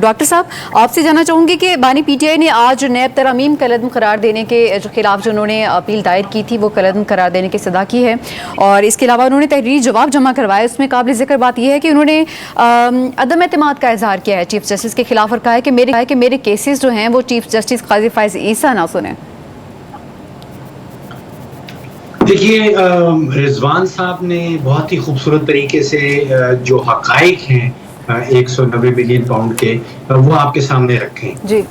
Doctor صاحب آپ سے جاننا چاہوں گی کہ بانی پی ٹی آئی نے آج نیب ترامیم کالعدم قرار دینے کے خلاف جو انہوں نے اپیل دائر کی تھی وہ کالعدم قرار دینے کی صدا کی ہے، اور اس کے علاوہ انہوں نے تحریری جواب جمع کروایا۔ اس میں قابل ذکر بات یہ ہے کہ انہوں نے عدم اعتماد کا اظہار کیا ہے چیف جسٹس کے خلاف، اور کہا ہے کہ میرے کیسز جو ہیں وہ چیف جسٹس قاضی فائز عیسیٰ نہ سنیں۔ دیکھیے، رضوان صاحب نے بہت ہی خوبصورت طریقے سے جو حقائق ہیں 190 ملین پاؤنڈ کے وہ آپ کے سامنے رکھے۔ جی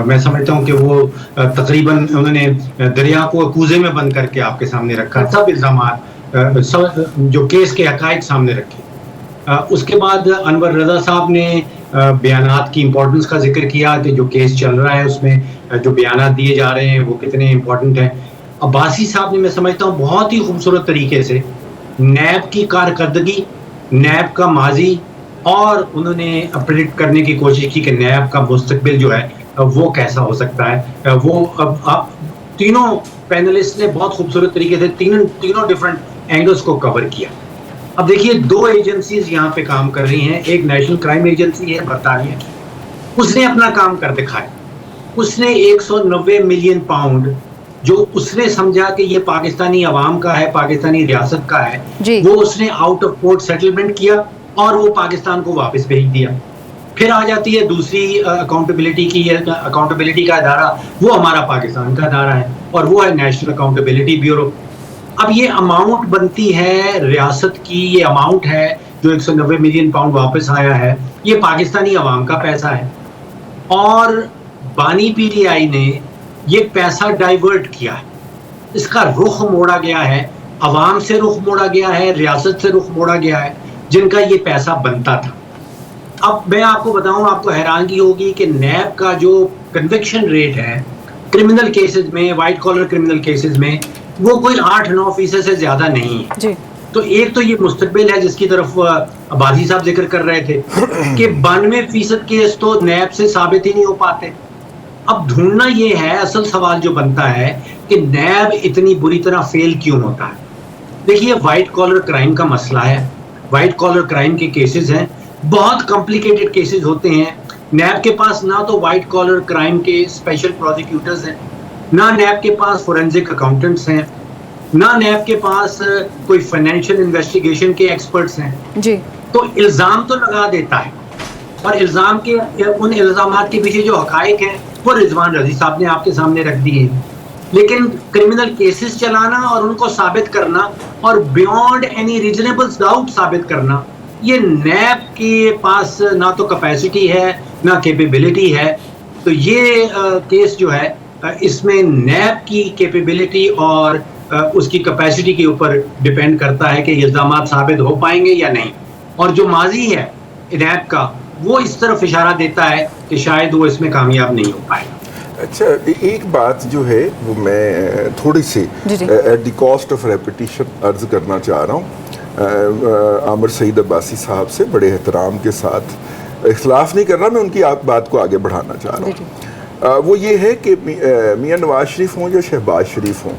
میں سمجھتا ہوں کہ وہ تقریباً انہوں نے دریا کو کوزے میں بند کر کے آپ کے سامنے رکھا، سب الزامات جو کیس کے حقائق سامنے رکھے۔ اس کے بعد انور رضا صاحب نے بیانات کی امپورٹنس کا ذکر کیا کہ جو کیس چل رہا ہے اس میں جو بیانات دیے جا رہے ہیں وہ کتنے امپورٹنٹ ہیں۔ عباسی صاحب نے میں سمجھتا ہوں بہت ہی خوبصورت طریقے سے نیب کی کارکردگی، نیب کا ماضی، اور انہوں نے پریڈکٹ کرنے کی کوشش کی کہ نیب کا مستقبل جو ہے وہ کیسا ہو سکتا ہے۔ وہ تینوں پینلسٹ نے بہت خوبصورت طریقے سے تینوں ڈیفرنٹ اینگلز کو کور کیا۔ اب دیکھیے، دو ایجنسیز یہاں پہ کام کر رہی ہیں۔ ایک نیشنل کرائم ایجنسی ہے برطانیہ کی، اس نے اپنا کام کر دکھایا۔ اس نے 190 ملین پاؤنڈ جو اس نے سمجھا کہ یہ پاکستانی عوام کا ہے، پاکستانی ریاست کا ہے، وہ اس نے آؤٹ آف کورٹ سیٹلمنٹ کیا اور وہ پاکستان کو واپس بھیج دیا۔ پھر آ جاتی ہے دوسری اکاؤنٹیبلٹی کا ادارہ، وہ ہمارا پاکستان کا ادارہ ہے اور وہ ہے نیشنل اکاؤنٹیبلٹی بیورو۔ اب یہ اماؤنٹ بنتی ہے ریاست کی، یہ اماؤنٹ ہے جو 190 ملین پاؤنڈ واپس آیا ہے، یہ پاکستانی عوام کا پیسہ ہے، اور بانی پی ٹی آئی نے یہ پیسہ ڈائیورٹ کیا ہے۔ اس کا رخ موڑا گیا ہے، عوام سے رخ موڑا گیا ہے، ریاست سے رخ موڑا گیا ہے جن کا یہ پیسہ بنتا تھا۔ اب میں آپ کو بتاؤں، آپ کو حیرانگی ہوگی کہ نیب کا جو کنوکشن ریٹ ہے کرمنل کیسز میں، وائٹ کالر کرمنل کیسز میں، وہ کوئی 8-9% سے زیادہ نہیں ہے۔ تو ایک تو یہ مستقبل ہے جس کی طرف عباسی صاحب ذکر کر رہے تھے کہ 92% کیس تو نیب سے ثابت ہی نہیں ہو پاتے۔ اب ڈھونڈنا یہ ہے، اصل سوال جو بنتا ہے کہ نیب اتنی بری طرح فیل کیوں ہوتا ہے۔ دیکھیے، وائٹ کالر کرائم کا مسئلہ ہے، وائٹ کالر کرائم کے کیسز ہیں، بہت کمپلیکیٹڈ کیسز ہوتے ہیں۔ نیب کے پاس نہ تو وائٹ کالر کرائم کے اسپیشل پروزیکیوٹرز ہیں، نہ نیب کے پاس فورینزک اکاؤنٹنٹس ہیں، نہ نیب کے پاس کوئی فائنینشیل انویسٹیگیشن کے ایکسپرٹس ہیں۔ تو الزام تو لگا دیتا ہے، اور الزام کے ان الزامات کے پیچھے جو حقائق ہیں وہ رضوان رضی صاحب نے آپ کے سامنے رکھ دیے ہیں، لیکن کرمنل کیسز چلانا اور ان کو ثابت کرنا اور بیونڈ اینی ریزنیبل ڈاؤٹ ثابت کرنا، یہ نیب کے پاس نہ تو کیپیسٹی ہے نہ کیپیبلٹی ہے۔ تو یہ کیس جو ہے اس میں نیب کی کیپیبلٹی اور اس کی کیپیسٹی کے اوپر ڈیپینڈ کرتا ہے کہ یہ الزامات ثابت ہو پائیں گے یا نہیں، اور جو ماضی ہے نیب کا وہ اس طرف اشارہ دیتا ہے کہ شاید وہ اس میں کامیاب نہیں ہو پائے گا۔ اچھا، ایک بات جو ہے وہ میں تھوڑی سی at the cost of repetition عرض کرنا چاہ رہا ہوں۔ عامر سعید عباسی صاحب سے بڑے احترام کے ساتھ اختلاف نہیں کر رہا، میں ان کی بات کو آگے بڑھانا چاہ رہا ہوں۔ وہ یہ ہے کہ میاں نواز شریف ہوں یا شہباز شریف ہوں،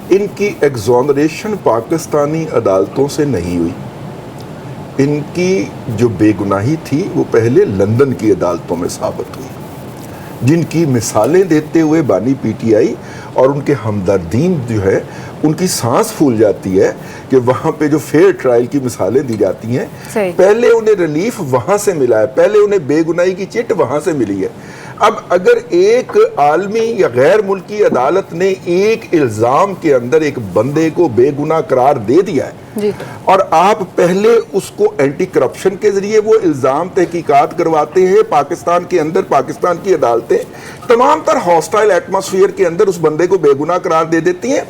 ان کی ایگزونریشن پاکستانی عدالتوں سے نہیں ہوئی۔ ان کی جو بے گناہی تھی وہ پہلے لندن کی عدالتوں میں ثابت ہوئی، جن کی مثالیں دیتے ہوئے بانی پی ٹی آئی اور ان کے ہمدردین جو ہے ان کی سانس پھول جاتی ہے کہ وہاں پہ جو فیئر ٹرائل کی مثالیں دی جاتی ہیں، پہلے انہیں ریلیف وہاں سے ملا ہے، پہلے انہیں بے گناہی کی چٹ وہاں سے ملی ہے۔ اب اگر ایک عالمی یا غیر ملکی عدالت نے ایک الزام کے اندر ایک بندے کو بے گناہ قرار دے دیا ہے، اور آپ پہلے اس کو اینٹی کرپشن کے ذریعے وہ الزام تحقیقات کرواتے ہیں، پاکستان کے اندر پاکستان کی عدالتیں تمام تر ہاسٹائل ایٹماسفیئر کے اندر اس بندے کو بے گناہ قرار دے دیتی ہیں،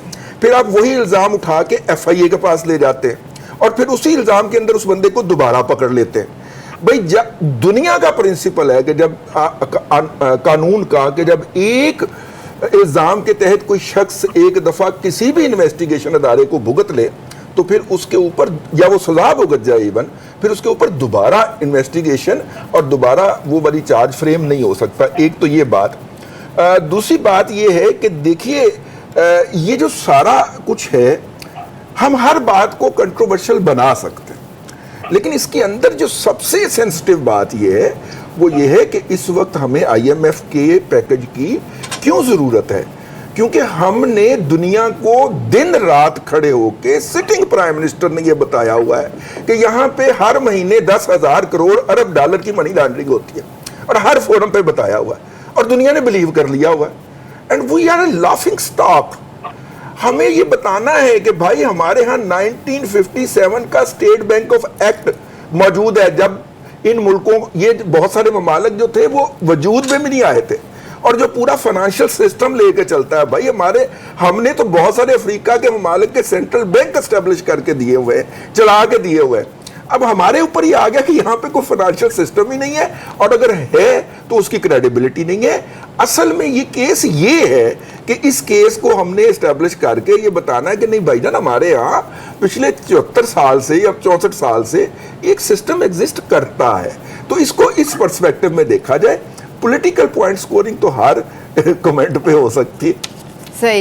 پھر آپ وہی الزام اٹھا کے ایف آئی اے کے پاس لے جاتے ہیں اور پھر اسی الزام کے اندر اس بندے کو دوبارہ پکڑ لیتے ہیں۔ بھئی دنیا کا پرنسپل ہے کہ جب قانون کا کہ جب ایک الزام کے تحت کوئی شخص ایک دفعہ کسی بھی انویسٹیگیشن ادارے کو بھگت لے تو پھر اس کے اوپر یا وہ سزا بھگت جائے ایون، پھر اس کے اوپر دوبارہ انویسٹیگیشن اور دوبارہ وہ والی چارج فریم نہیں ہو سکتا۔ ایک تو یہ بات۔ دوسری بات یہ ہے کہ دیکھیے، یہ جو سارا کچھ ہے ہم ہر بات کو کنٹروورشل بنا سکتے ہیں، لیکن اس کے اندر جو سب سے سینسٹیو بات یہ ہے وہ یہ ہے کہ اس وقت ہمیں IMF کے پیکج کی کیوں ضرورت ہے؟ کیونکہ ہم نے دنیا کو دن رات کھڑے ہو کے سٹنگ پرائم منسٹر نے یہ بتایا ہوا ہے کہ یہاں پہ ہر مہینے 10,000 کروڑ ارب ڈالر کی منی لانڈرنگ ہوتی ہے، اور ہر فورم پہ بتایا ہوا ہے اور دنیا نے بلیو کر لیا ہوا ہے، and we are a laughing stock. ہمیں یہ بتانا ہے کہ بھائی ہمارے ہاں 1957 کا اسٹیٹ بینک آف ایکٹ موجود ہے، جب ان ملکوں یہ بہت سارے ممالک جو تھے وہ وجود میں بھی نہیں آئے تھے، اور جو پورا فائنانشل سسٹم لے کے چلتا ہے بھائی ہم نے تو بہت سارے افریقہ کے ممالک کے سینٹرل بینک اسٹیبلش کر کے دیے ہوئے ہیں، چلا کے دیے ہوئے ہیں۔ اب ہمارے اوپر یہ آ گیا کہ یہاں پہ کوئی فائنانشل سسٹم ہی نہیں ہے، اور اگر ہے تو اس کی کریڈیبلٹی نہیں ہے۔ اصل میں یہ کیس یہ ہے کہ اس کیس کو ہم نے اسٹیبلش کر کے یہ بتانا ہے کہ نہیں بھائی جان، ہمارے ہاں پچھلے 74 سال سے یا 64 سال سے ایک سسٹم ایگزسٹ کرتا ہے، تو اس کو اس پرسپیکٹو میں دیکھا جائے۔ پولیٹیکل پوائنٹ سکورنگ تو ہر کمنٹ پہ ہو سکتی ہے۔ صحیح۔